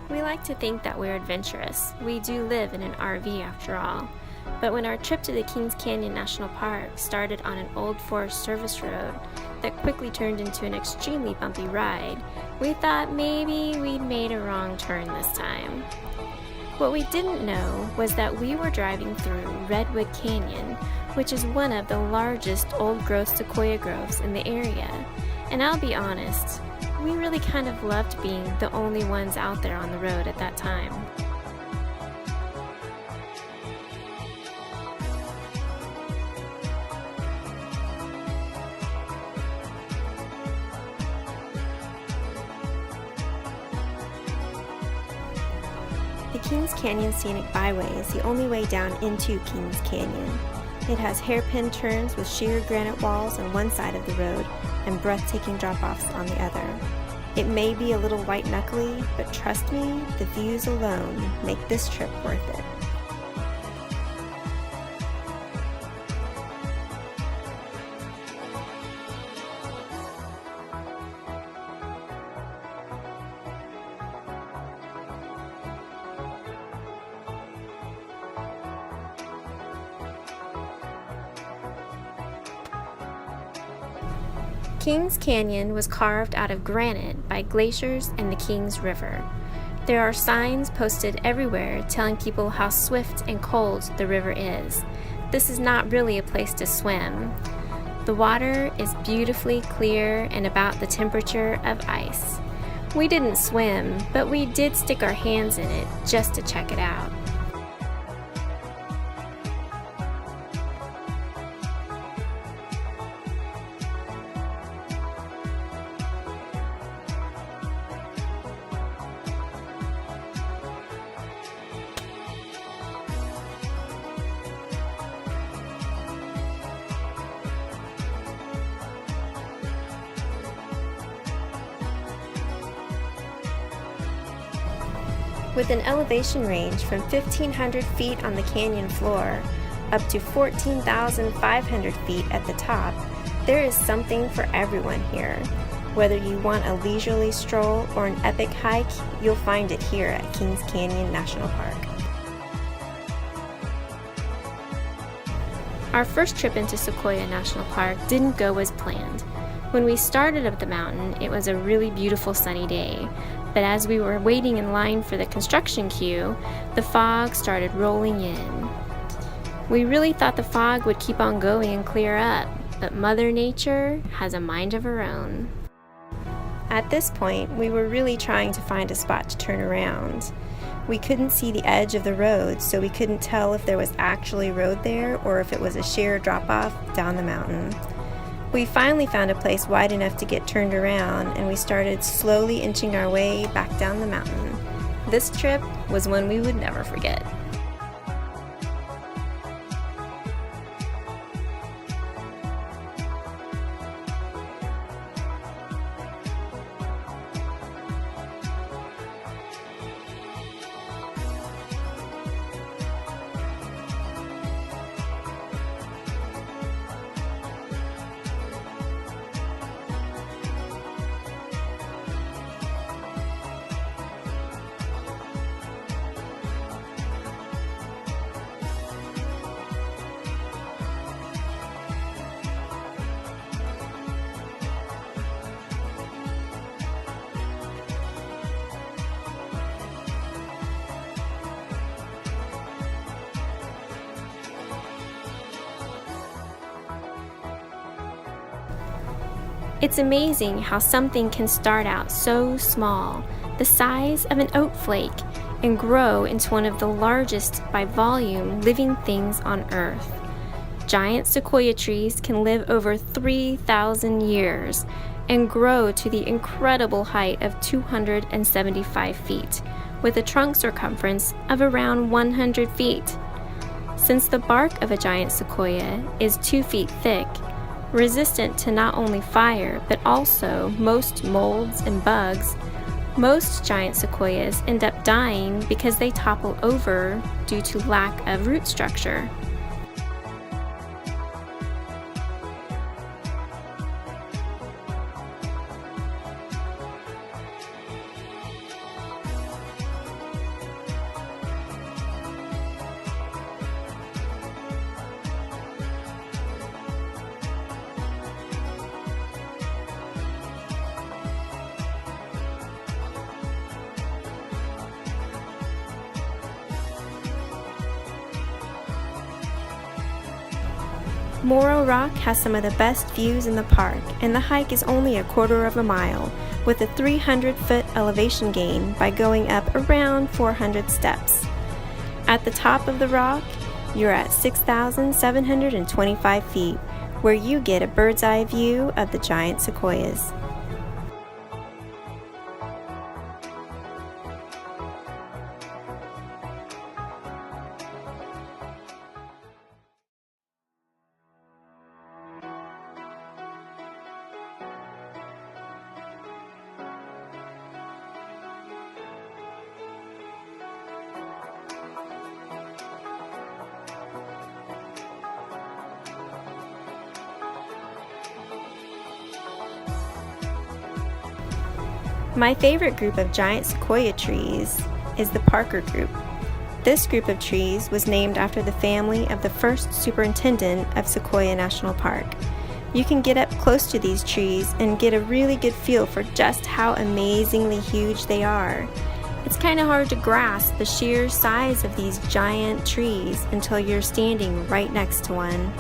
We like to think that we're adventurous. We do live in an RV after all. But when our trip to the Kings Canyon National Park started on an old Forest Service road that quickly turned into an extremely bumpy ride, we thought maybe we'd made a wrong turn this time. What we didn't know was that we were driving through Redwood Canyon, which is one of the largest old-growth sequoia groves in the area. And I'll be honest, we really kind of loved being the only ones out there on the road at that time. The Kings Canyon Scenic Byway is the only way down into Kings Canyon. It has hairpin turns with sheer granite walls on one side of the road and breathtaking drop-offs on the other. It may be a little white-knuckly, but trust me, the views alone make this trip worth it. Kings Canyon was carved out of granite by glaciers and the Kings River. There are signs posted everywhere telling people how swift and cold the river is. This is not really a place to swim. The water is beautifully clear and about the temperature of ice. We didn't swim, but we did stick our hands in it just to check it out. With an elevation range from 1,500 feet on the canyon floor up to 14,500 feet at the top, there is something for everyone here. Whether you want a leisurely stroll or an epic hike, you'll find it here at Kings Canyon National Park. Our first trip into Sequoia National Park didn't go as planned. When we started up the mountain, it was a really beautiful sunny day. But as we were waiting in line for the construction queue, the fog started rolling in. We really thought the fog would keep on going and clear up, but Mother Nature has a mind of her own. At this point, we were really trying to find a spot to turn around. We couldn't see the edge of the road, so we couldn't tell if there was actually road there or if it was a sheer drop-off down the mountain. We finally found a place wide enough to get turned around, and we started slowly inching our way back down the mountain. This trip was one we would never forget. It's amazing how something can start out so small, the size of an oat flake, and grow into one of the largest by volume living things on Earth. Giant sequoia trees can live over 3,000 years and grow to the incredible height of 275 feet, with a trunk circumference of around 100 feet. Since the bark of a giant sequoia is 2 feet thick, resistant to not only fire but also most molds and bugs, most giant sequoias end up dying because they topple over due to lack of root structure. Morro Rock has some of the best views in the park, and the hike is only a quarter of a mile, with a 300-foot elevation gain by going up around 400 steps. At the top of the rock, you're at 6,725 feet, where you get a bird's eye view of the giant sequoias. My favorite group of giant sequoia trees is the Parker group. This group of trees was named after the family of the first superintendent of Sequoia National Park. You can get up close to these trees and get a really good feel for just how amazingly huge they are. It's kind of hard to grasp the sheer size of these giant trees until you're standing right next to one.